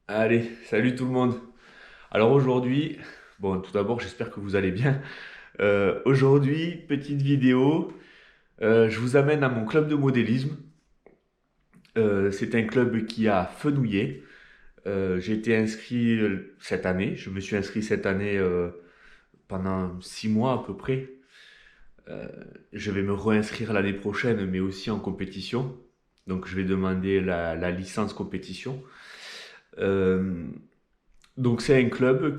Allez, salut tout le monde. Alors aujourd'hui, bon, tout d'abord, j'espère que vous allez bien. Aujourd'hui, petite vidéo, je vous amène à mon club de modélisme. C'est un club qui a fenouillé. J'ai été inscrit cette année. Je me suis inscrit cette année pendant 6 mois à peu près. Euh, je vais me réinscrire l'année prochaine, mais aussi en compétition. Donc, je vais demander la licence compétition. Euh, Donc c'est un club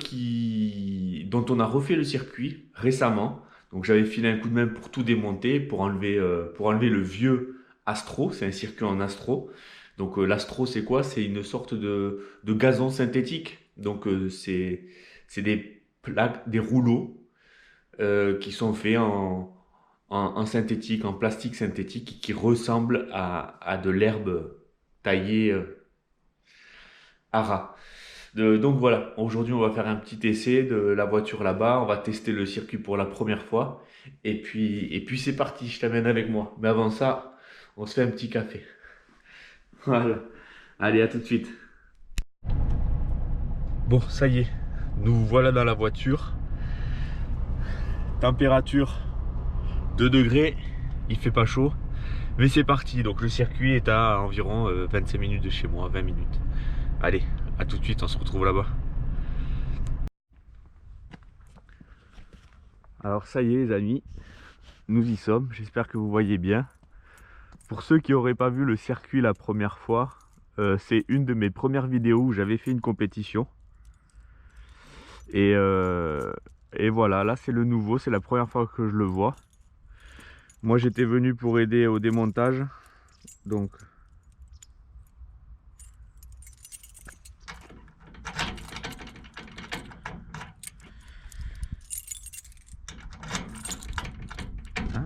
dont on a refait le circuit récemment. Donc j'avais filé un coup de main pour tout démonter, pour enlever le vieux Astro. C'est un circuit en Astro. Donc l'Astro c'est quoi? C'est une sorte de gazon synthétique. Donc c'est des plaques, des rouleaux qui sont faits en synthétique, en plastique synthétique, qui ressemblent à de l'herbe taillée à ras. Donc voilà, aujourd'hui on va faire un petit essai de la voiture là-bas, on va tester le circuit pour la première fois, et puis c'est parti, je t'amène avec moi. Mais avant ça, on se fait un petit café. Voilà, allez à tout de suite. Bon, ça y est, nous voilà dans la voiture. Température 2 degrés, il fait pas chaud, mais c'est parti. Donc le circuit est à environ 25 minutes de chez moi, 20 minutes. Allez, à tout de suite, on se retrouve là-bas. Alors ça y est les amis, nous y sommes, j'espère que vous voyez bien. Pour ceux qui n'auraient pas vu le circuit la première fois, c'est une de mes premières vidéos où j'avais fait une compétition. Et, euh, et voilà, là c'est le nouveau, c'est la première fois que je le vois. Moi j'étais venu pour aider au démontage. Donc hein,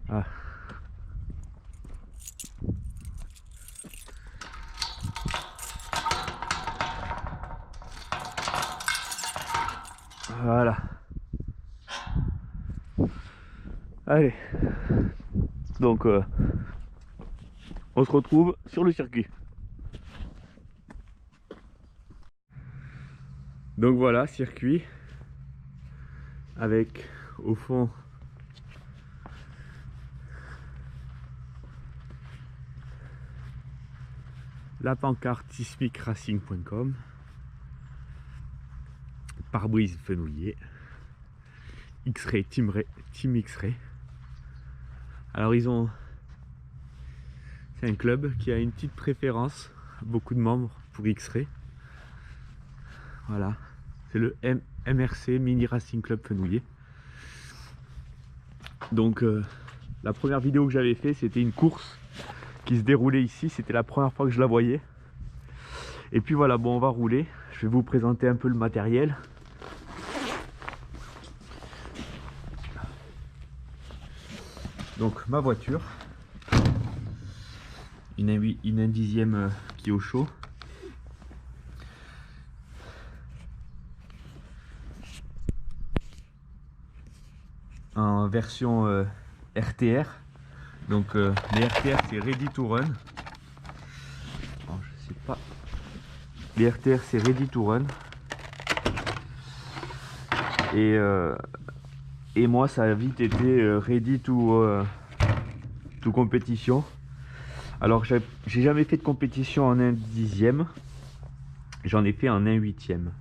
ah, voilà. Allez, donc on se retrouve sur le circuit. Donc voilà, circuit avec au fond la pancarte sismicracing.com, pare-brise fenouillé, X-Ray, Team X-Ray. Alors c'est un club qui a une petite préférence, beaucoup de membres pour X-Ray. Voilà, c'est le MRC Mini Racing Club Fenouillé. Donc la première vidéo que j'avais fait, c'était une course qui se déroulait ici, c'était la première fois que je la voyais. Et puis voilà, bon on va rouler, je vais vous présenter un peu le matériel. Donc ma voiture, une indizième qui est au chaud. En version RTR. Donc les RTR c'est Ready to Run. Alors, je sais pas. Les RTR c'est Ready to Run. Et, euh, et moi ça a vite été Ready to compétition. Alors j'ai jamais fait de compétition en 1/10e. J'en ai fait en 1/8e.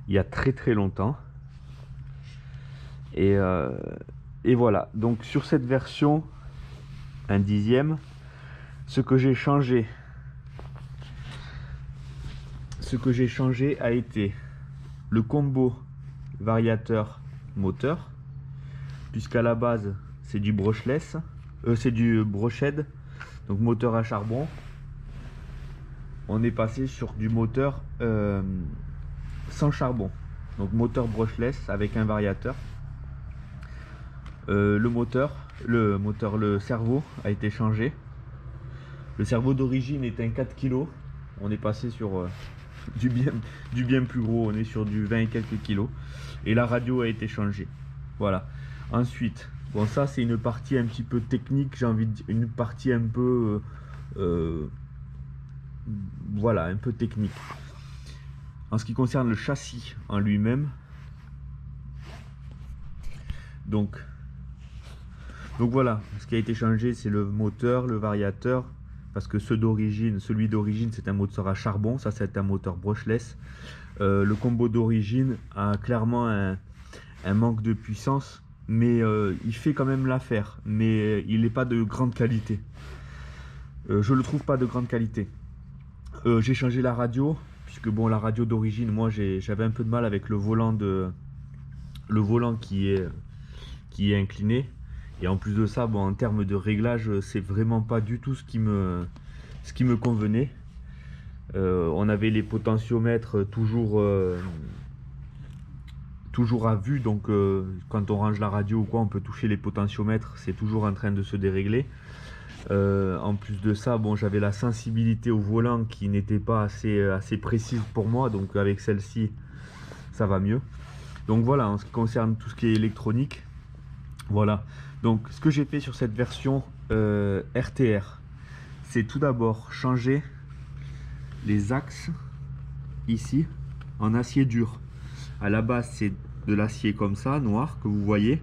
Il y a très très longtemps. Et, euh, et voilà. Donc sur cette version 1/10e, ce que j'ai changé a été le combo variateur moteur, puisqu'à la base c'est du brushless, c'est du brushed, donc moteur à charbon. On est passé sur du moteur sans charbon, donc moteur brushless avec un variateur. Le cerveau a été changé. Le cerveau d'origine était un 4 kg. On est passé sur du bien plus gros, on est sur du 20 et quelques kilos. Et la radio a été changée. Voilà. Ensuite, bon ça c'est une partie un petit peu technique, j'ai envie de dire, une partie un peu voilà, un peu technique. En ce qui concerne le châssis en lui-même, donc voilà, ce qui a été changé, c'est le moteur, le variateur, parce que celui d'origine, c'est un moteur à charbon, ça c'est un moteur brushless. Le combo d'origine a clairement un manque de puissance, mais il fait quand même l'affaire, mais il n'est pas de grande qualité. Je le trouve pas de grande qualité. J'ai changé la radio, puisque bon, la radio d'origine, moi j'avais un peu de mal avec le volant qui est incliné. Et en plus de ça, bon, en termes de réglage, c'est vraiment pas du tout ce qui me convenait. On avait les potentiomètres toujours à vue, donc quand on range la radio ou quoi, on peut toucher les potentiomètres, c'est toujours en train de se dérégler. En plus de ça, bon, j'avais la sensibilité au volant qui n'était pas assez précise pour moi, donc avec celle-ci, ça va mieux. Donc voilà, en ce qui concerne tout ce qui est électronique, voilà. Donc ce que j'ai fait sur cette version RTR, c'est tout d'abord changer les axes ici en acier dur. À la base, c'est de l'acier comme ça, noir, que vous voyez.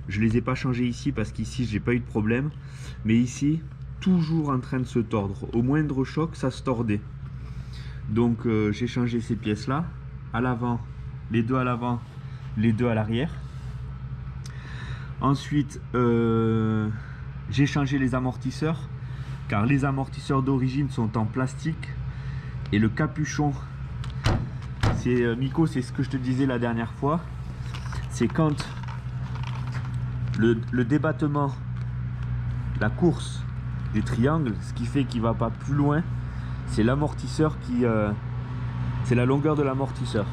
Je les ai pas changés ici parce qu'ici j'ai pas eu de problème, mais ici toujours en train de se tordre. Au moindre choc, ça se tordait. Donc j'ai changé ces pièces là, à l'avant, les deux à l'avant, les deux à l'arrière. Ensuite j'ai changé les amortisseurs, car les amortisseurs d'origine sont en plastique et le capuchon, c'est Miko, c'est ce que je te disais la dernière fois, c'est quand le débattement, la course des triangles, ce qui fait qu'il va pas plus loin, c'est l'amortisseur c'est la longueur de l'amortisseur.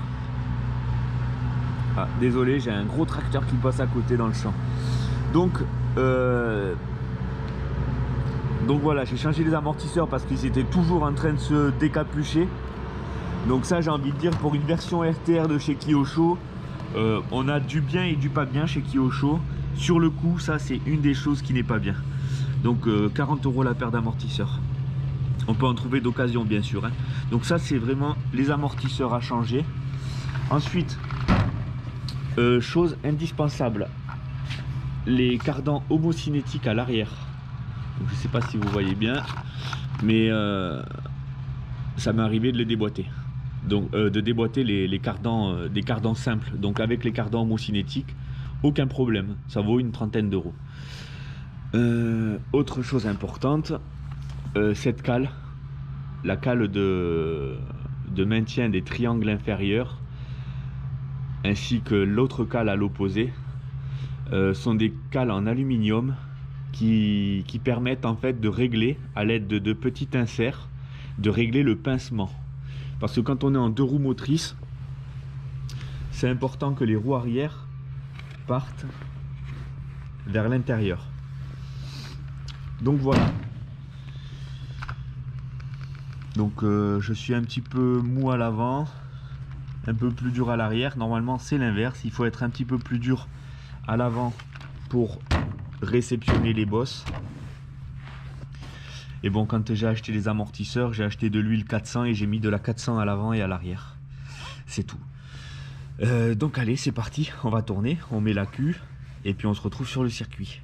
Ah, désolé, j'ai un gros tracteur qui passe à côté dans le champ. Donc voilà, j'ai changé les amortisseurs parce qu'ils étaient toujours en train de se décapucher. Donc ça, j'ai envie de dire, pour une version RTR de chez Kyosho, on a du bien et du pas bien chez Kyosho. Sur le coup, ça c'est une des choses qui n'est pas bien. Donc 40 € la paire d'amortisseurs. On peut en trouver d'occasion bien sûr, hein. Donc ça c'est vraiment les amortisseurs à changer. Ensuite, chose indispensable, les cardans homocinétiques à l'arrière. Je ne sais pas si vous voyez bien, mais ça m'est arrivé de les déboîter. Donc de déboîter les cardans, des cardans simples. Donc avec les cardans homocinétiques, aucun problème, ça vaut une trentaine d'euros. Autre chose importante, cette cale, la cale de maintien des triangles inférieurs, ainsi que l'autre cale à l'opposé, sont des cales en aluminium qui permettent en fait de régler à l'aide de petits inserts, de régler le pincement. Parce que quand on est en deux roues motrices, c'est important que les roues arrière partent vers l'intérieur. Donc voilà. Donc je suis un petit peu mou à l'avant, un peu plus dur à l'arrière. Normalement c'est l'inverse, il faut être un petit peu plus dur à l'avant pour réceptionner les bosses. Et bon, quand j'ai acheté les amortisseurs, j'ai acheté de l'huile 400 et j'ai mis de la 400 à l'avant et à l'arrière. C'est tout. Donc allez, c'est parti, on va tourner, on met la queue et puis on se retrouve sur le circuit.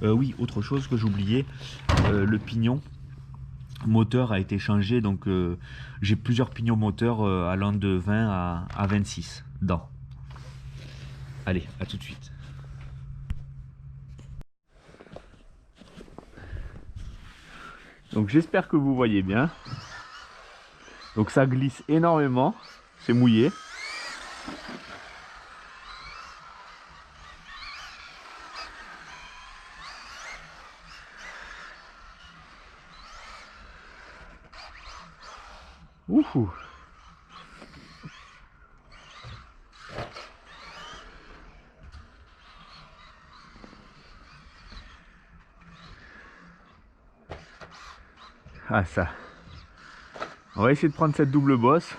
Oui, autre chose que j'oubliais, le pignon moteur a été changé, donc j'ai plusieurs pignons moteurs allant de 20 à 26 dents. Allez, à tout de suite. Donc j'espère que vous voyez bien. Donc ça glisse énormément, c'est mouillé. Ouhou. Ah ça. On va essayer de prendre cette double bosse.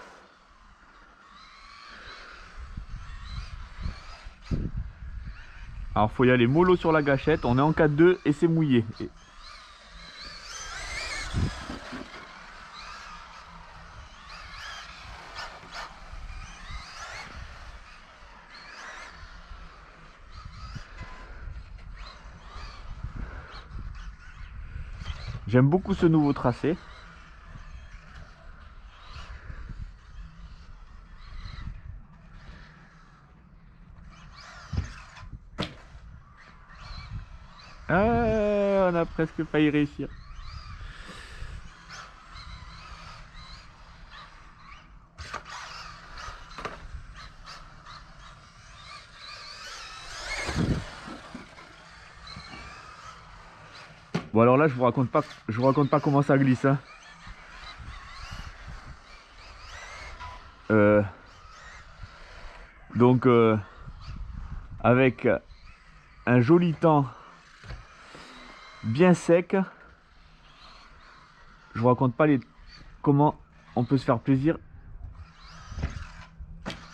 Alors faut y aller mollo sur la gâchette, on est en 4-2 et c'est mouillé. J'aime beaucoup ce nouveau tracé. Ah, on a presque failli réussir. Bon alors là je vous raconte pas comment ça glisse hein. Euh, donc avec un joli temps bien sec, je vous raconte pas comment on peut se faire plaisir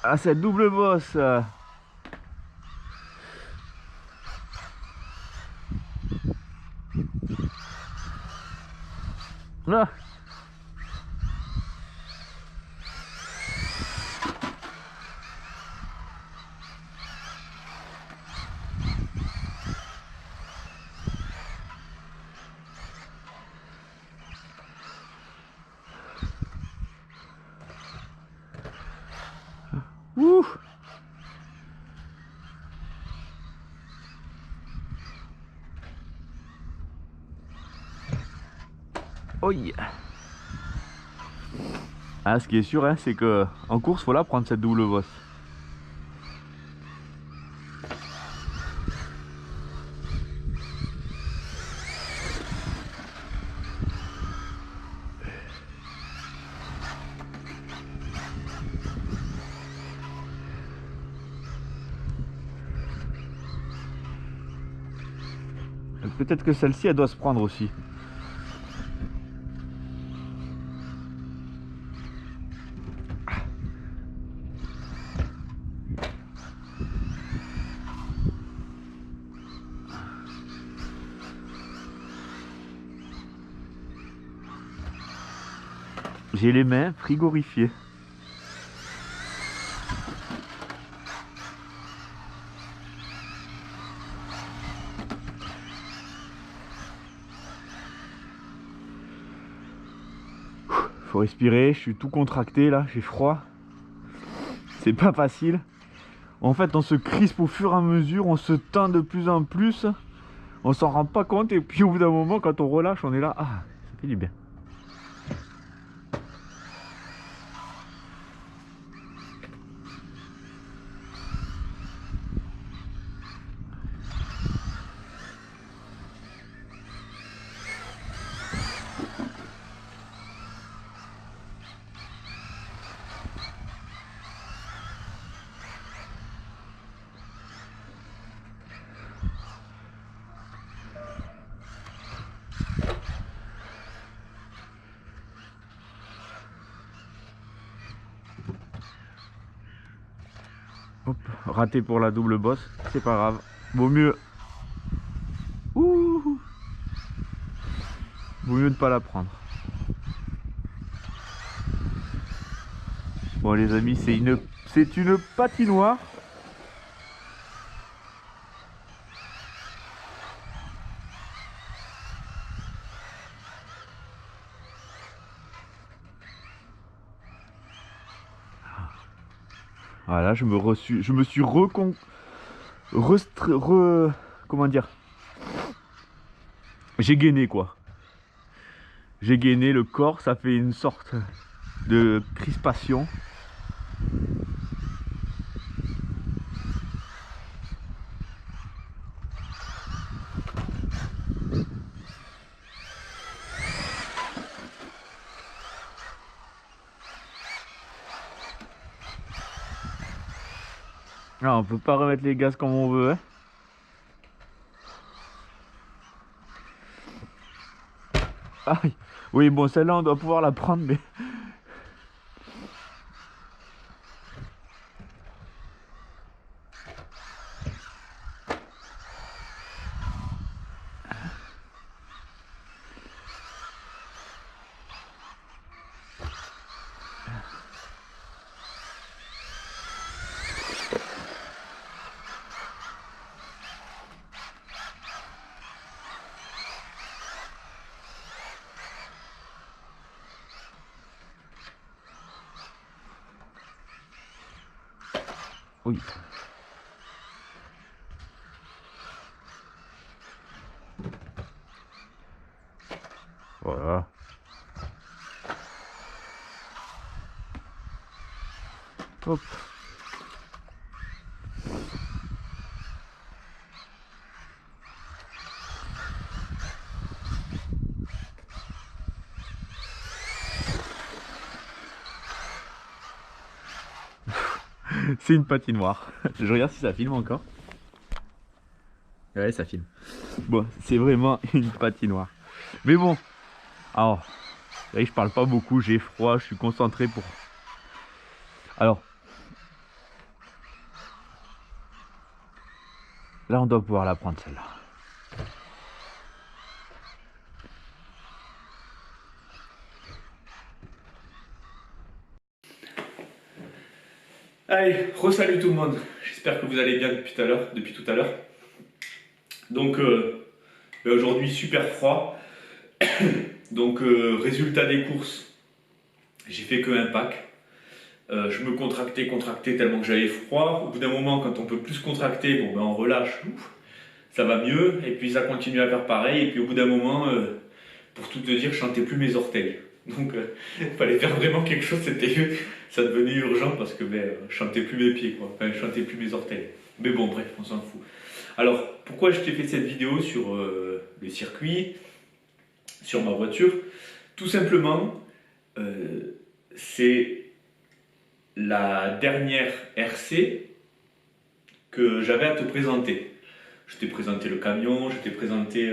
à cette double bosse. Ah. Ouh. Oh yeah. Ah, ce qui est sûr, hein, c'est que en course, faut la prendre cette double bosse. Peut-être que celle-ci, elle doit se prendre aussi. J'ai les mains frigorifiées. Faut respirer, je suis tout contracté là, j'ai froid. C'est pas facile. En fait, on se crispe au fur et à mesure, on se tend de plus en plus. On s'en rend pas compte et puis au bout d'un moment, quand on relâche, on est là. Ah, ça fait du bien. Hop, raté pour la double bosse, c'est pas grave. Vaut mieux. Ouh, vaut mieux ne pas la prendre. Bon les amis, c'est une patinoire. Voilà, je me suis comment dire, j'ai gainé quoi. J'ai gainé le corps, ça fait une sorte de crispation. Ah, on peut pas remettre les gaz comme on veut, hein. Aïe. Oui, bon, celle-là, on doit pouvoir la prendre, mais... Oui. Voilà. Hop. C'est une patinoire. Je regarde si ça filme encore. Ouais, ça filme. Bon, c'est vraiment une patinoire. Mais bon, alors, vous voyez, je parle pas beaucoup, j'ai froid, je suis concentré pour... Alors, là, on doit pouvoir la prendre, celle-là. Allez, re-salut tout le monde. J'espère que vous allez bien depuis tout à l'heure. Donc, aujourd'hui, super froid. Donc, résultat des courses, j'ai fait que un pack. Je me contractais tellement que j'avais froid. Au bout d'un moment, quand on peut plus se contracter, bon, ben, on relâche. Ouf, ça va mieux. Et puis, ça continue à faire pareil. Et puis, au bout d'un moment, pour tout te dire, je sentais plus mes orteils. Donc, il fallait faire vraiment quelque chose. Ça devenait urgent parce que je sentais plus mes pieds, quoi. Enfin, je sentais plus mes orteils. Mais bon, bref, on s'en fout. Alors, pourquoi je t'ai fait cette vidéo sur le circuit, sur ma voiture? Tout simplement, c'est la dernière RC que j'avais à te présenter. Je t'ai présenté le camion, je t'ai présenté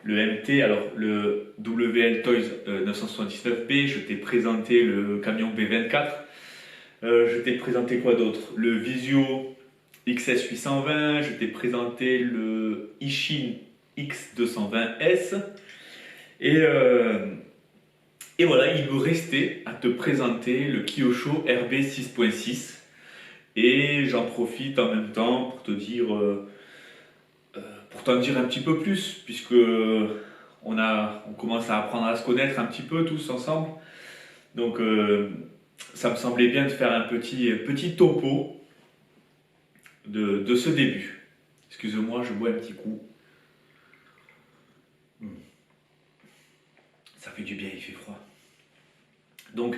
le MT, alors le WL Toys 979B, je t'ai présenté le camion B24, je t'ai présenté quoi d'autre? Le Visio XS 820, je t'ai présenté le Ishin X220S, et, et voilà, il me restait à te présenter le Kyosho RB 6.6, et j'en profite en même temps pour te dire... pour t'en dire un petit peu plus, puisque on commence à apprendre à se connaître un petit peu tous ensemble. Donc ça me semblait bien de faire un petit topo de ce début. Excuse-moi, je bois un petit coup. Ça fait du bien, il fait froid. Donc,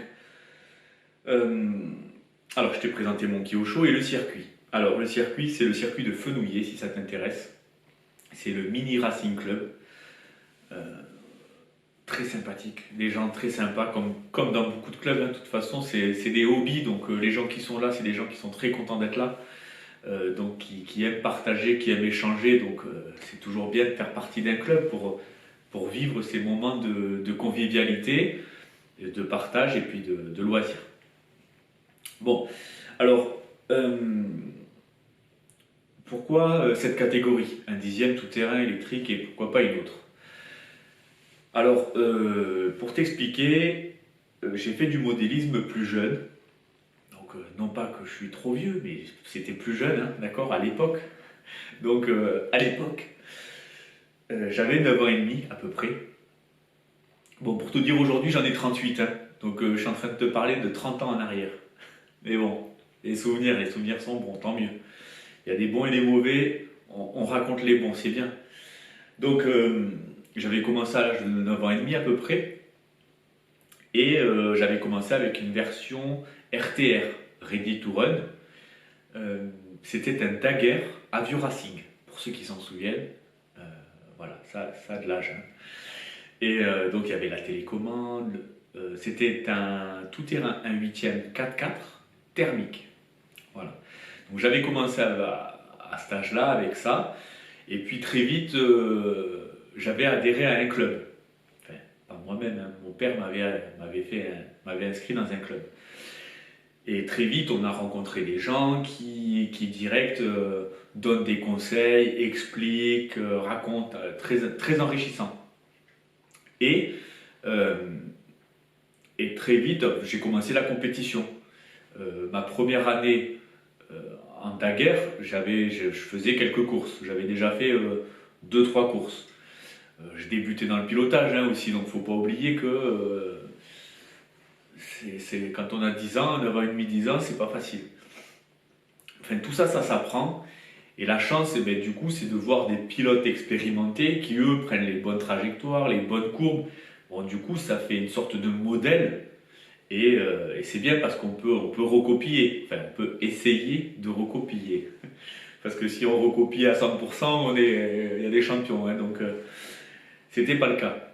alors je t'ai présenté mon Kyosho et le circuit. Alors le circuit, c'est le circuit de Fenouillet, si ça t'intéresse. C'est le Mini Racing Club. Très sympathique, des gens très sympas, comme dans beaucoup de clubs, hein. De toute façon, c'est des hobbies, donc les gens qui sont là, c'est des gens qui sont très contents d'être là, donc qui aiment partager, qui aiment échanger, donc c'est toujours bien de faire partie d'un club pour vivre ces moments de convivialité, de partage et puis de loisirs. Bon, alors, pourquoi cette catégorie? Un dixième tout-terrain électrique et pourquoi pas une autre? Alors, pour t'expliquer, j'ai fait du modélisme plus jeune. Donc, non pas que je suis trop vieux, mais c'était plus jeune, hein, d'accord, à l'époque. Donc, à l'époque, j'avais 9 ans et demi à peu près. Bon, pour te dire aujourd'hui, j'en ai 38, hein. Donc, je suis en train de te parler de 30 ans en arrière. Mais bon, les souvenirs sont bons, tant mieux. Il y a des bons et des mauvais, on raconte les bons, c'est bien. Donc, j'avais commencé à l'âge de 9 ans et demi à peu près. Et j'avais commencé avec une version RTR, Ready to Run. C'était un Daguerre Avio Racing, pour ceux qui s'en souviennent. Euh, voilà, ça a de l'âge, hein. Et donc il y avait la télécommande. C'était un tout-terrain 1/8 4x4 thermique. Voilà. Donc j'avais commencé à cet âge-là avec ça. Et puis très vite, j'avais adhéré à un club. Enfin, pas moi-même, hein. Mon père m'avait inscrit dans un club. Et très vite, on a rencontré des gens qui direct donnent des conseils, expliquent, racontent, très, très enrichissant. Et, euh, et très vite, j'ai commencé la compétition. Ma première année en Daguerre, je faisais quelques courses. J'avais déjà fait 2-3 courses. Je débutais dans le pilotage, hein, aussi, donc il ne faut pas oublier que quand on a 10 ans, 9 ans et demi, 10 ans, c'est pas facile. Enfin, tout ça, ça s'apprend. Et la chance, eh ben, du coup, c'est de voir des pilotes expérimentés qui, eux, prennent les bonnes trajectoires, les bonnes courbes. Bon, du coup, ça fait une sorte de modèle. Et c'est bien parce on peut recopier. Enfin, on peut essayer de recopier. Parce que si on recopie à 100%, il y a des champions. Hein, donc, c'était pas le cas.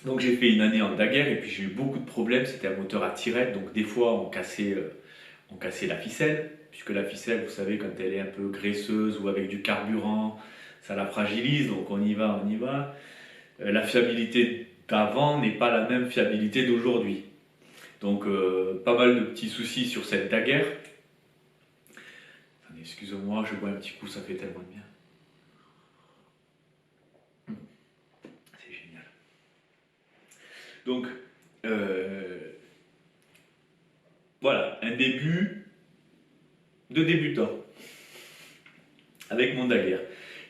Donc, j'ai fait une année en Daguerre et puis j'ai eu beaucoup de problèmes. C'était un moteur à tirette. Donc, des fois, on cassait la ficelle. Puisque la ficelle, vous savez, quand elle est un peu graisseuse ou avec du carburant, ça la fragilise. Donc, on y va, on y va. La fiabilité d'avant n'est pas la même fiabilité d'aujourd'hui. Donc, pas mal de petits soucis sur cette Daguerre. Excusez-moi, je bois un petit coup, ça fait tellement de bien. C'est génial. Donc, voilà, un début de débutant avec mon Daguerre.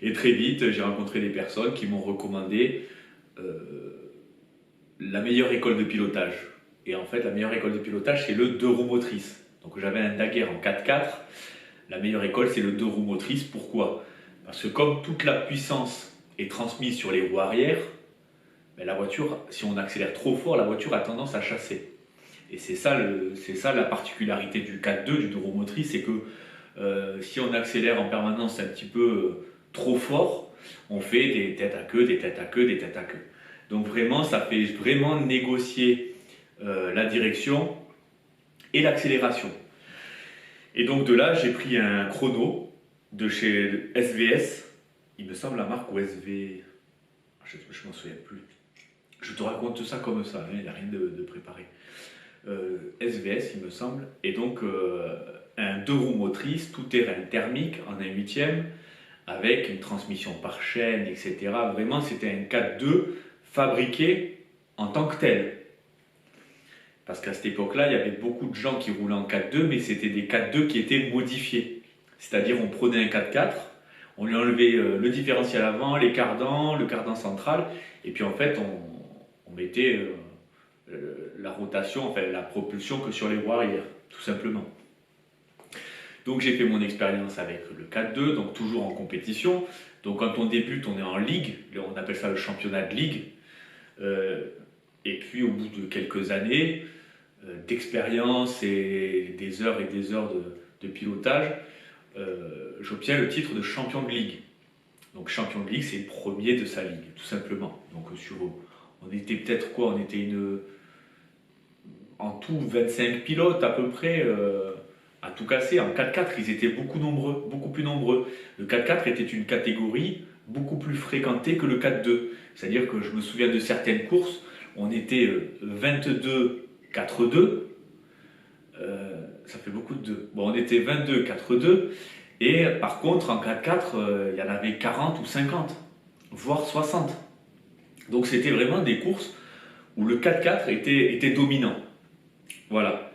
Et très vite, j'ai rencontré des personnes qui m'ont recommandé la meilleure école de pilotage. Et en fait, la meilleure école de pilotage, c'est le 2 roues motrices. Donc j'avais un Daguerre en 4x4. La meilleure école, c'est le 2 roues motrices. Pourquoi? Parce que comme toute la puissance est transmise sur les roues arrière, ben la voiture, si on accélère trop fort, la voiture a tendance à chasser. Et c'est ça la particularité du 4x2, du 2 roues motrices, c'est que si on accélère en permanence un petit peu trop fort, on fait des têtes à queue, des têtes à queue, des têtes à queue. Donc vraiment, ça fait vraiment négocier la direction et l'accélération. Et donc de là, j'ai pris un chrono de chez SVS, il me semble la marque, ou SV, je ne m'en souviens plus. Je te raconte ça comme ça, hein, il n'y a rien de préparé. SVS, il me semble, et donc un 2 roues motrices, tout terrain thermique en 1/8, avec une transmission par chaîne, etc. Vraiment, c'était un 4x2 fabriqué en tant que tel. Parce qu'à cette époque-là, il y avait beaucoup de gens qui roulaient en 4x2, mais c'était des 4x2 qui étaient modifiés. C'est-à-dire, on prenait un 4x4, on lui enlevait le différentiel avant, les cardans, le cardan central, et puis en fait, on mettait la rotation, enfin la propulsion que sur les roues arrière, tout simplement. Donc j'ai fait mon expérience avec le 4x2, donc toujours en compétition. Donc quand on débute, on est en ligue, on appelle ça le championnat de ligue. Et puis au bout de quelques années d'expérience et des heures de pilotage, j'obtiens le titre de champion de ligue. Donc champion de ligue, c'est le premier de sa ligue, tout simplement. Donc on était peut-être quoi? On était en tout 25 pilotes à peu près. À tout casser. En 4x4, ils étaient beaucoup plus nombreux. Le 4x4 était une catégorie beaucoup plus fréquentée que le 4x2. C'est-à-dire que je me souviens de certaines courses, on était 22 4x2, ça fait beaucoup de 2. Bon, on était 22 4x2, et par contre, en 4x4, il y en avait 40 ou 50, voire 60. Donc c'était vraiment des courses où le 4x4 était dominant. Voilà.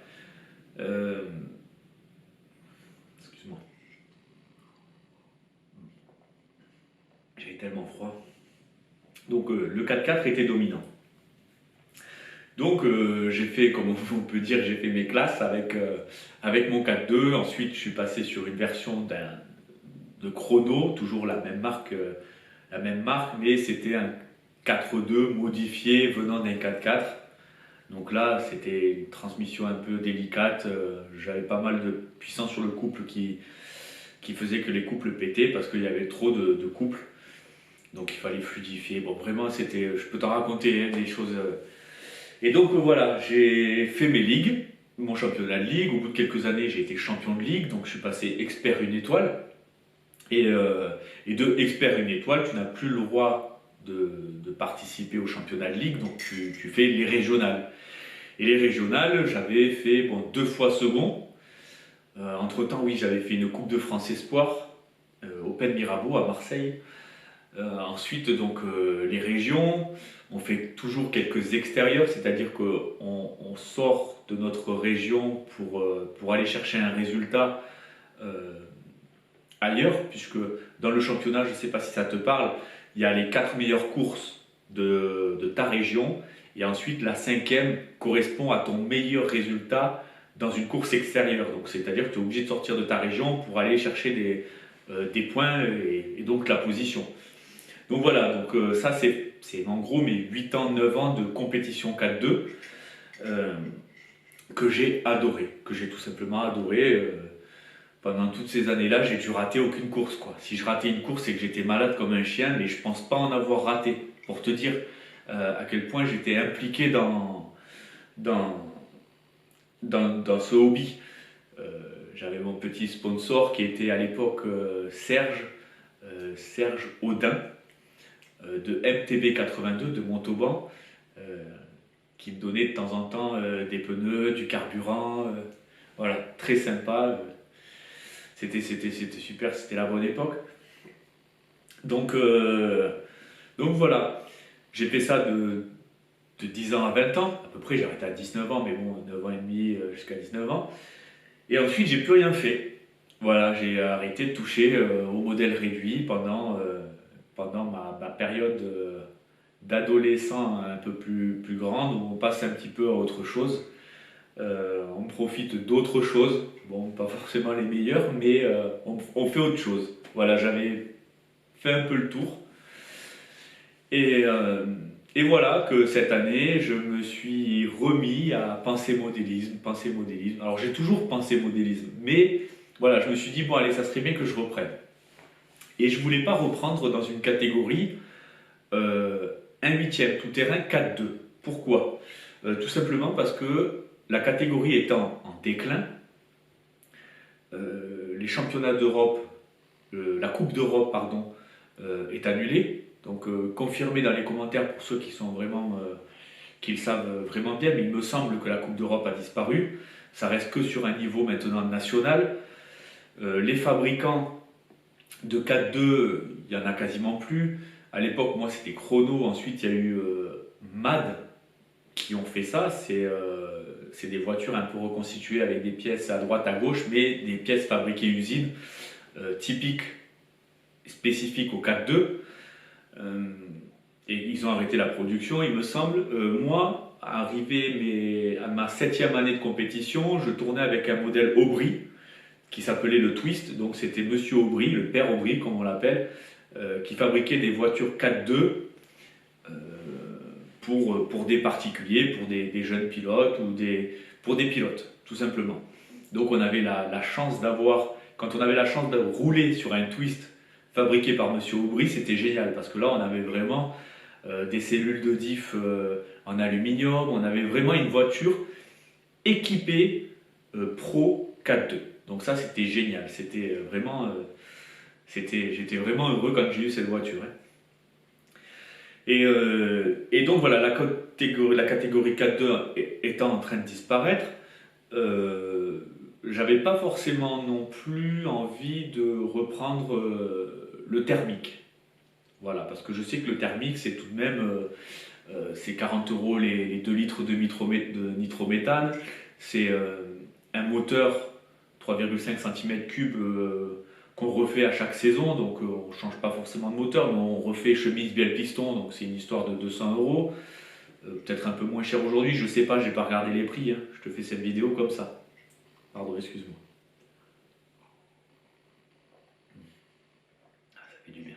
J'avais tellement froid. Donc le 4x4 était dominant. Donc j'ai fait, comme on peut dire, j'ai fait mes classes avec mon 4x2. Ensuite, je suis passé sur une version de chrono, toujours la même marque, mais c'était un 4x2 modifié venant d'un 4x4. Donc là, c'était une transmission un peu délicate. J'avais pas mal de puissance sur le couple qui faisait que les couples pétaient parce qu'il y avait trop de couples. Donc il fallait fluidifier. Bon, vraiment, je peux t'en raconter hein, des choses. Et donc voilà, j'ai fait mes ligues, mon championnat de ligue. Au bout de quelques années, j'ai été champion de ligue. Donc je suis passé expert une étoile. Et de expert une étoile, tu n'as plus le droit de participer au championnat de ligue. Donc tu fais les régionales. Et les régionales, j'avais fait 2 fois second. Entre-temps, oui, j'avais fait une Coupe de France Espoir, Open Mirabeau à Marseille. Ensuite, donc, les régions, on fait toujours quelques extérieurs, c'est-à-dire qu'on sort de notre région pour aller chercher un résultat ailleurs, puisque dans le championnat, je ne sais pas si ça te parle, il y a les 4 meilleures courses de ta région, et ensuite la 5e correspond à ton meilleur résultat dans une course extérieure. Donc c'est-à-dire que tu es obligé de sortir de ta région pour aller chercher des points et donc la position. Donc voilà, donc ça c'est en gros mes 8 ans, 9 ans de compétition 4-2 que j'ai adoré, que j'ai tout simplement adoré. Pendant toutes ces années-là, j'ai dû rater aucune course, quoi. Si je ratais une course, c'est que j'étais malade comme un chien, mais je pense pas en avoir raté. Pour te dire à quel point j'étais impliqué dans, dans ce hobby. J'avais mon petit sponsor qui était à l'époque Serge Audin de MTB 82 de Montauban, qui me donnait de temps en temps des pneus, du carburant, voilà, très sympa. C'était super, c'était la bonne époque. Donc, donc voilà, j'ai fait ça de 10 ans à 20 ans, à peu près, j'ai arrêté à 19 ans, mais bon, 9 ans et demi jusqu'à 19 ans. Et ensuite, j'ai plus rien fait. Voilà, j'ai arrêté de toucher au modèle réduit pendant ma période d'adolescent un peu plus grande, où on passe un petit peu à autre chose. On profite d'autres choses, bon, pas forcément les meilleures, mais on fait autre chose. Voilà, j'avais fait un peu le tour. Et, euh, et voilà que cette année, je me suis remis à penser modélisme, penser modélisme. Alors j'ai toujours pensé modélisme, mais voilà, je me suis dit, bon allez, ça serait bien que je reprenne. Et je voulais pas reprendre dans une catégorie euh, 1/8 tout-terrain 4-2. Pourquoi Tout simplement parce que la catégorie étant en déclin, les championnats d'Europe, la Coupe d'Europe, pardon, est annulée. Donc confirmez dans les commentaires pour ceux qui sont vraiment, qui le savent vraiment bien, mais il me semble que la Coupe d'Europe a disparu. Ça reste que sur un niveau maintenant national. Les fabricants de 4-2, il n'y en a quasiment plus. À l'époque, moi, c'était Chrono. Ensuite, il y a eu MAD qui ont fait ça. C'est des voitures un peu reconstituées avec des pièces à droite, à gauche, mais des pièces fabriquées usine, typiques, spécifiques au 4-2. Et ils ont arrêté la production, il me semble. Moi, arrivé à ma 7e année de compétition, je tournais avec un modèle Aubry qui s'appelait le Twist. Donc c'était Monsieur Aubry, le père Aubry comme on l'appelle, qui fabriquait des voitures 4-2 pour des particuliers, pour des jeunes pilotes ou pour des pilotes, tout simplement. Donc on avait la chance d'avoir, quand on avait la chance de rouler sur un Twist fabriqué par Monsieur Aubry, c'était génial parce que là on avait vraiment des cellules de diff en aluminium, on avait vraiment une voiture équipée Pro 4-2. Donc ça c'était génial, j'étais vraiment heureux quand j'ai eu cette voiture. Hein. Et donc voilà, la catégorie 4-2 étant en train de disparaître, j'avais pas forcément non plus envie de reprendre le thermique. Voilà, parce que je sais que le thermique c'est tout de même c'est 40 euros les 2 litres de nitrométhane, c'est un moteur 3,5 cm3 qu'on refait à chaque saison, donc on ne change pas forcément de moteur, mais on refait chemise, bielle, piston, donc c'est une histoire de 200 euros. Peut-être un peu moins cher aujourd'hui, je sais pas, j'ai pas regardé les prix, hein. Je te fais cette vidéo comme ça. Pardon, excuse-moi. Ah, ça fait du bien.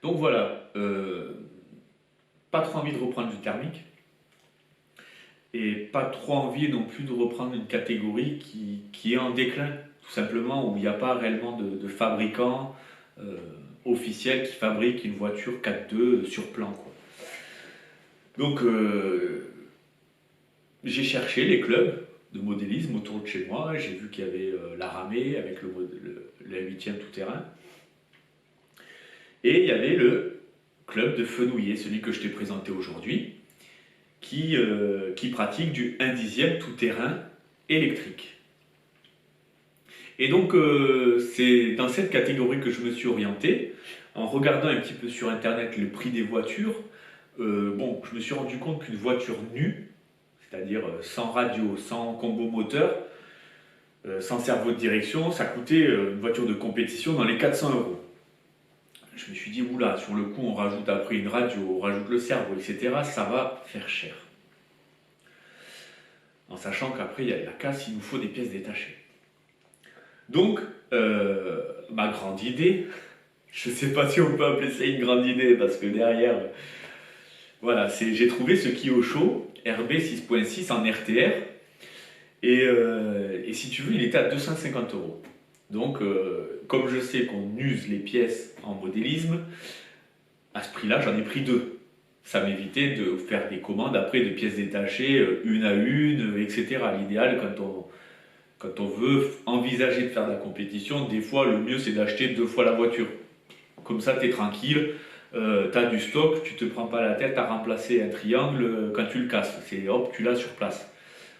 Donc voilà, pas trop envie de reprendre du thermique, et pas trop envie non plus de reprendre une catégorie qui est en déclin, tout simplement, où il n'y a pas réellement de fabricant officiel qui fabrique une voiture 4-2 sur plan, quoi. Donc j'ai cherché les clubs de modélisme autour de chez moi, j'ai vu qu'il y avait la Ramée avec la 8e tout-terrain, et il y avait le club de Fenouillet, celui que je t'ai présenté aujourd'hui, qui pratique du 1/10 tout-terrain électrique. Et donc c'est dans cette catégorie que je me suis orienté, en regardant un petit peu sur internet le prix des voitures. Bon, je me suis rendu compte qu'une voiture nue, c'est-à-dire sans radio, sans combo moteur, sans cerveau de direction, ça coûtait une voiture de compétition dans les 400 euros. Je me suis dit, oula, sur le coup, on rajoute après une radio, on rajoute le cerveau, etc. Ça va faire cher. en sachant qu'après il y a la casse, il nous faut des pièces détachées. Donc, ma grande idée, je ne sais pas si on peut appeler ça une grande idée, parce que derrière, voilà, j'ai trouvé ce Kyosho RB 6.6 en RTR, et si tu veux, il était à 250 euros. Donc, comme je sais qu'on use les pièces en modélisme, à ce prix-là, j'en ai pris deux. Ça m'évitait de faire des commandes après de pièces détachées, une à une, etc. L'idéal, quand on veut envisager de faire de la compétition, des fois, le mieux, c'est d'acheter deux fois la voiture. Comme ça, tu es tranquille, tu as du stock, tu te prends pas la tête à remplacer un triangle quand tu le casses. C'est hop, tu l'as sur place.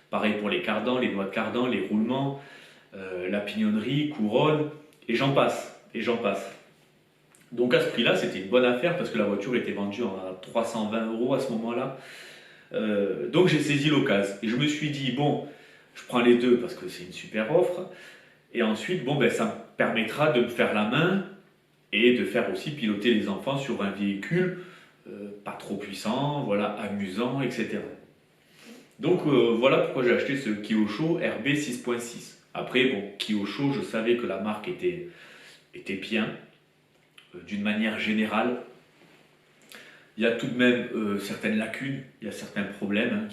Pareil pour les cardans, les noix de cardan, les roulements, la pignonnerie, couronne, et j'en passe, et j'en passe. Donc à ce prix-là, c'était une bonne affaire parce que la voiture était vendue à 320 euros à ce moment-là. Donc j'ai saisi l'occasion et je me suis dit, bon, je prends les deux parce que c'est une super offre. Et ensuite, bon, ben, ça me permettra de me faire la main et de faire aussi piloter les enfants sur un véhicule pas trop puissant, voilà, amusant, etc. Donc voilà pourquoi j'ai acheté ce Kyosho RB 6.6. Après, bon, Kyosho, je savais que la marque était bien, d'une manière générale. Il y a tout de même certaines lacunes, il y a certains problèmes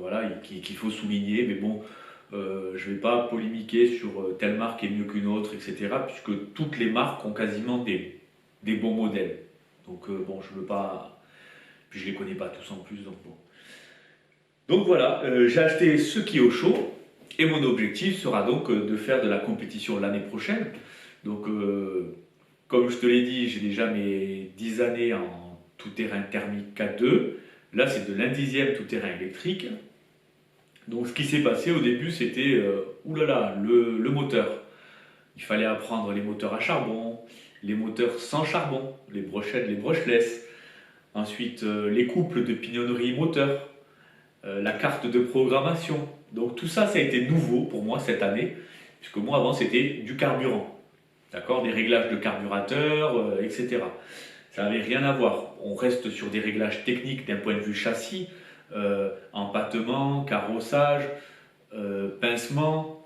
voilà, qu'il faut souligner, mais bon, je ne vais pas polémiquer sur telle marque est mieux qu'une autre, etc., puisque toutes les marques ont quasiment des bons modèles. Donc bon, je veux pas, puis je les connais pas tous en plus, donc bon. Donc voilà, j'ai acheté ce Kyosho, et mon objectif sera donc de faire de la compétition l'année prochaine. Donc comme je te l'ai dit, j'ai déjà mes 10 années en tout-terrain thermique K2. Là, c'est de l'indixième tout-terrain électrique. Donc, ce qui s'est passé au début, c'était oulala, le moteur. Il fallait apprendre les moteurs à charbon, les moteurs sans charbon, les brochettes, les brushless. Ensuite, les couples de pignonnerie moteur, la carte de programmation. Donc, tout ça, ça a été nouveau pour moi cette année, puisque moi, avant, c'était du carburant. D'accord, des réglages de carburateur, etc. Ça n'avait rien à voir. On reste sur des réglages techniques d'un point de vue châssis, empattement, carrossage, pincement,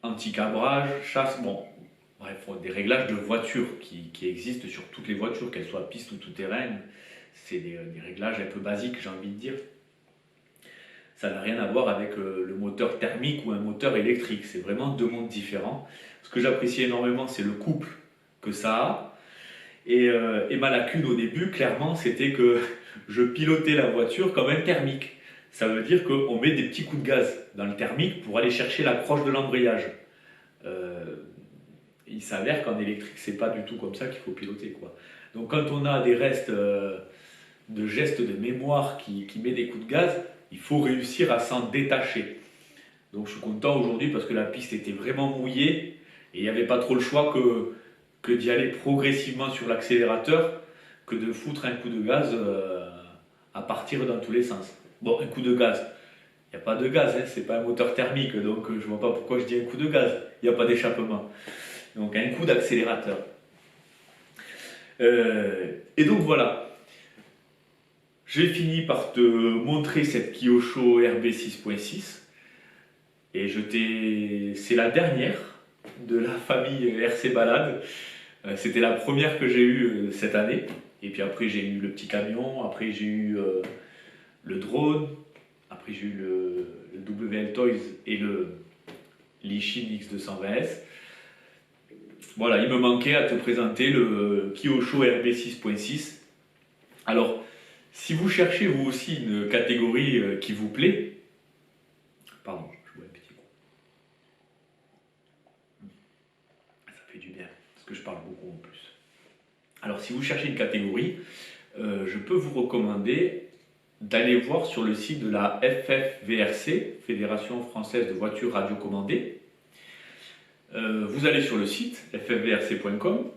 anti-cabrage, chasse. Bon, bref, des réglages de voiture qui existent sur toutes les voitures, qu'elles soient piste ou tout-terrain. C'est des réglages un peu basiques, j'ai envie de dire. Ça n'a rien à voir avec le moteur thermique ou un moteur électrique. C'est vraiment deux mondes différents. Ce que j'apprécie énormément, c'est le couple que ça a. Et ma lacune au début, clairement, c'était que je pilotais la voiture comme un thermique. Ça veut dire qu'on met des petits coups de gaz dans le thermique pour aller chercher l'approche de l'embrayage. Il s'avère qu'en électrique, c'est pas du tout comme ça qu'il faut piloter, quoi. Donc quand on a des restes de gestes de mémoire qui met des coups de gaz, il faut réussir à s'en détacher. Donc je suis content aujourd'hui parce que la piste était vraiment mouillée et il n'y avait pas trop le choix que d'y aller progressivement sur l'accélérateur que de foutre un coup de gaz à partir dans tous les sens. Bon, un coup de gaz, il n'y a pas de gaz, hein, c'est pas un moteur thermique, donc je ne vois pas pourquoi je dis un coup de gaz, il n'y a pas d'échappement. Donc un coup d'accélérateur. Et donc voilà. J'ai fini par te montrer cette Kyosho RB 6.6 et c'est la dernière de la famille RC Balade. C'était la première que j'ai eue cette année et puis après j'ai eu le petit camion, après j'ai eu le drone, après j'ai eu le WL Toys et le Lichin X220S. Voilà, il me manquait à te présenter le Kyosho RB 6.6. Alors, si vous cherchez vous aussi une catégorie qui vous plaît, pardon, je bois un petit coup. Ça fait du bien, parce que je parle beaucoup en plus. Alors si vous cherchez une catégorie, je peux vous recommander d'aller voir sur le site de la FFVRC, Fédération Française de Voitures Radiocommandées. Vous allez sur le site ffvrc.com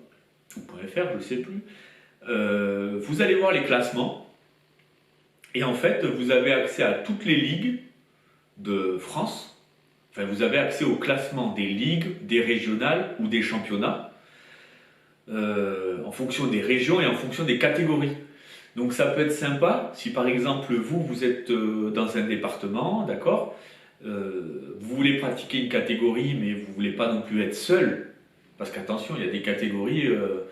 ou .fr, je ne sais plus. Vous allez voir les classements. Et en fait, vous avez accès à toutes les ligues de France. Enfin, vous avez accès au classement des ligues, des régionales ou des championnats, en fonction des régions et en fonction des catégories. Donc ça peut être sympa si par exemple vous êtes dans un département, d'accord, vous voulez pratiquer une catégorie mais vous voulez pas non plus être seul, parce qu'attention, il y a des catégories euh,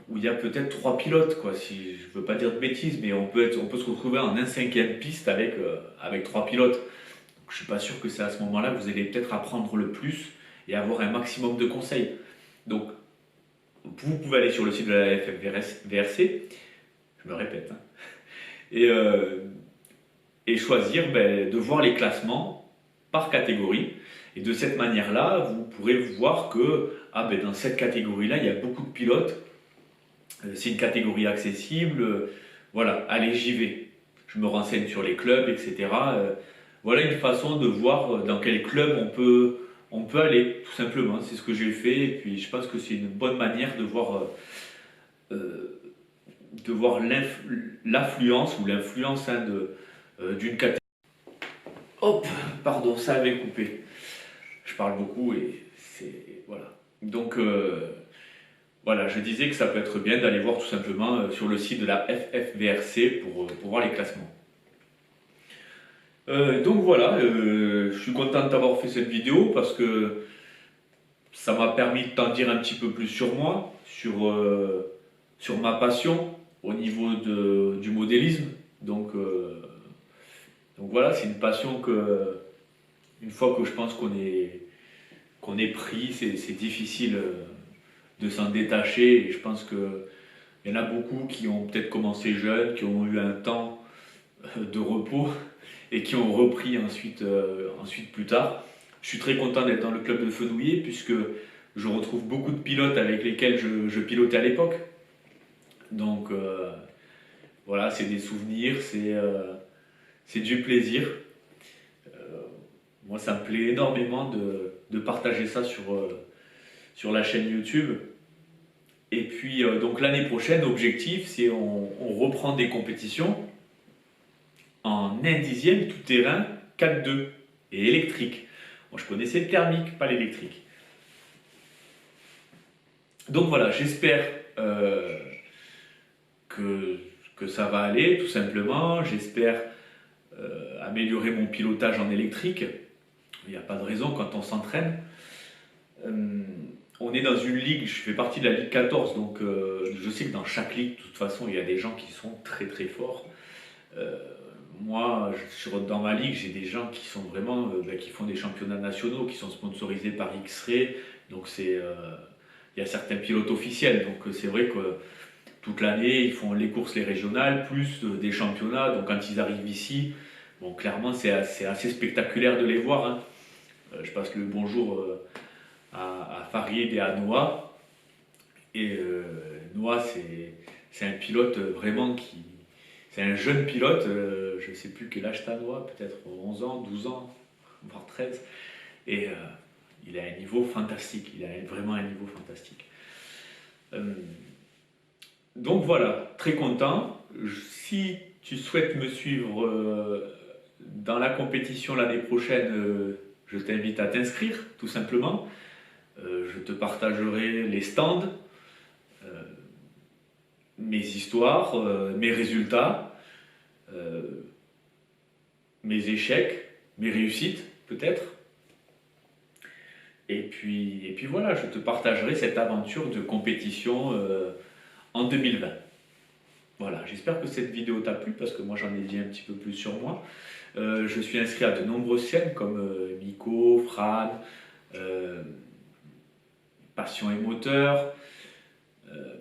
où il y a peut-être 3 pilotes, quoi. Si je veux pas dire de bêtises, mais on peut se retrouver en un cinquième piste avec 3 pilotes. Donc, je suis pas sûr que c'est à ce moment-là que vous allez peut-être apprendre le plus et avoir un maximum de conseils. Donc vous pouvez aller sur le site de la FFVRC, je me répète, hein, et, euh, et choisir de voir les classements par catégorie. Et de cette manière-là, vous pourrez voir que dans cette catégorie-là, il y a beaucoup de pilotes. C'est une catégorie accessible. Voilà, allez, j'y vais. Je me renseigne sur les clubs, etc. Voilà une façon de voir dans quel club on peut aller, tout simplement. C'est ce que j'ai fait. Et puis, je pense que c'est une bonne manière euh, de voir l'affluence ou l'influence d'une catégorie. Hop, pardon, ça avait coupé. Je parle beaucoup et c'est. Voilà. Donc, voilà, je disais que ça peut être bien d'aller voir tout simplement sur le site de la FFVRC pour voir les classements. Donc voilà, je suis content d'avoir fait cette vidéo parce que ça m'a permis de t'en dire un petit peu plus sur moi, sur ma passion au niveau du modélisme. Donc voilà, c'est une passion que, une fois que je pense qu'on est pris, c'est difficile de s'en détacher. Et je pense qu'il y en a beaucoup qui ont peut-être commencé jeunes, qui ont eu un temps de repos et qui ont repris ensuite plus tard. Je suis très content d'être dans le club de Fenouillet puisque je retrouve beaucoup de pilotes avec lesquels je pilotais à l'époque. Donc voilà, c'est des souvenirs, c'est du plaisir. Moi, ça me plaît énormément de partager ça sur la chaîne YouTube. Et puis, donc l'année prochaine, l'objectif, c'est on reprend des compétitions en 1/10 tout terrain 4-2 et électrique. Moi, je connaissais le thermique, pas l'électrique. Donc voilà, j'espère que, que ça va aller, tout simplement. J'espère améliorer mon pilotage en électrique. Il n'y a pas de raison quand on s'entraîne. Euh, on est dans une ligue, je fais partie de la Ligue 14, donc je sais que dans chaque ligue, de toute façon, il y a des gens qui sont très très forts. Euh, Moi, dans ma ligue, j'ai des gens qui sont vraiment, qui font des championnats nationaux, qui sont sponsorisés par X-Ray. Donc il y a certains pilotes officiels. Donc c'est vrai que toute l'année, ils font les courses, les régionales, plus des championnats. Donc quand ils arrivent ici, bon, clairement, c'est assez spectaculaire de les voir, hein. Je passe le bonjour à Farid et à Noah. Et Noah, c'est un pilote vraiment qui. C'est un jeune pilote, je ne sais plus quel âge t'as Noah, peut-être 11 ans, 12 ans, voire 13. Et il a un niveau fantastique, il a vraiment un niveau fantastique. Euh, donc voilà, très content. Si tu souhaites me suivre dans la compétition l'année prochaine, je t'invite à t'inscrire, tout simplement. Je te partagerai les stands, euh, mes histoires, mes résultats, euh, mes échecs, mes réussites, peut-être. Et puis voilà, je te partagerai cette aventure de compétition en 2020. Voilà, j'espère que cette vidéo t'a plu parce que moi j'en ai dit un petit peu plus sur moi. Je suis inscrit à de nombreuses chaînes comme Miko, Fran, euh, Passion et Moteur, euh,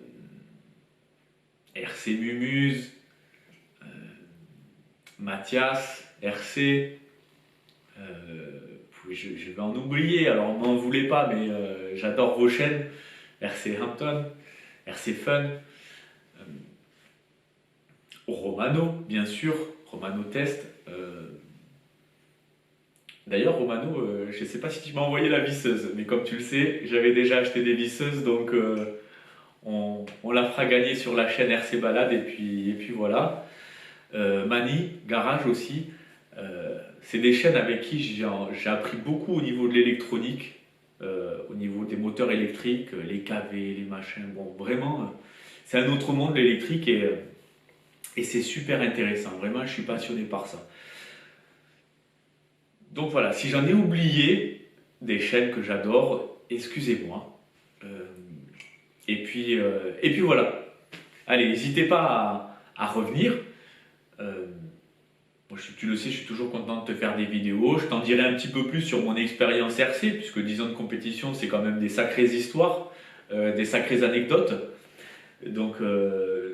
RC Mumuse, Mathias, RC. Je vais en oublier, alors m'en voulez pas, mais j'adore vos chaînes. RC Hampton, RC Fun, Romano, bien sûr, Romano Test. D'ailleurs, Romano, je ne sais pas si tu m'as envoyé la visseuse, mais comme tu le sais, j'avais déjà acheté des visseuses, donc on la fera gagner sur la chaîne RC Balade, et puis voilà. Mani, Garage aussi. C'est des chaînes avec qui j'ai appris beaucoup au niveau de l'électronique, au niveau des moteurs électriques, les KV, les machins. Bon, vraiment, c'est un autre monde l'électrique Et c'est super intéressant, vraiment je suis passionné par ça. Donc voilà, si j'en ai oublié des chaînes que j'adore, excusez-moi. Euh, et puis voilà. Allez, n'hésitez pas à revenir. Euh, Moi, tu le sais, je suis toujours content de te faire des vidéos. Je t'en dirai un petit peu plus sur mon expérience RC, puisque 10 ans de compétition, c'est quand même des sacrées histoires, des sacrées anecdotes. Donc,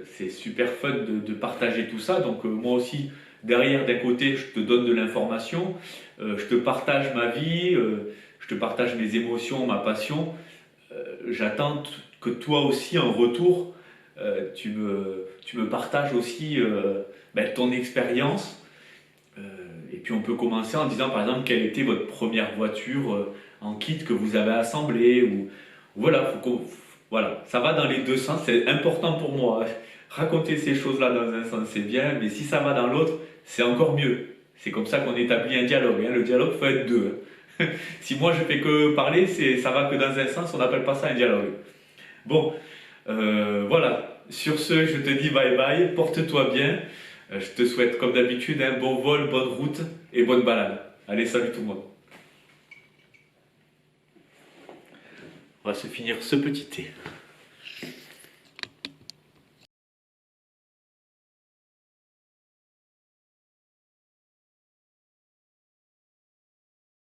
c'est super fun de partager tout ça. Donc, moi aussi, derrière, d'un côté, je te donne de l'information, je te partage ma vie, je te partage mes émotions, ma passion. J'attends que toi aussi, en retour, tu me partages aussi ton expérience. Euh, et puis on peut commencer en disant par exemple quelle était votre première voiture en kit que vous avez assemblée ou voilà, voilà, ça va dans les deux sens, c'est important pour moi. Raconter ces choses-là dans un sens c'est bien, mais si ça va dans l'autre, c'est encore mieux. C'est comme ça qu'on établit un dialogue, hein. Le dialogue faut être deux, hein. Si moi je fais que parler, ça va que dans un sens, on n'appelle pas ça un dialogue. Bon, voilà. Sur ce, je te dis bye bye, porte-toi bien. Je te souhaite comme d'habitude un bon vol, bonne route et bonne balade. Allez, salut tout le monde. On va se finir ce petit thé.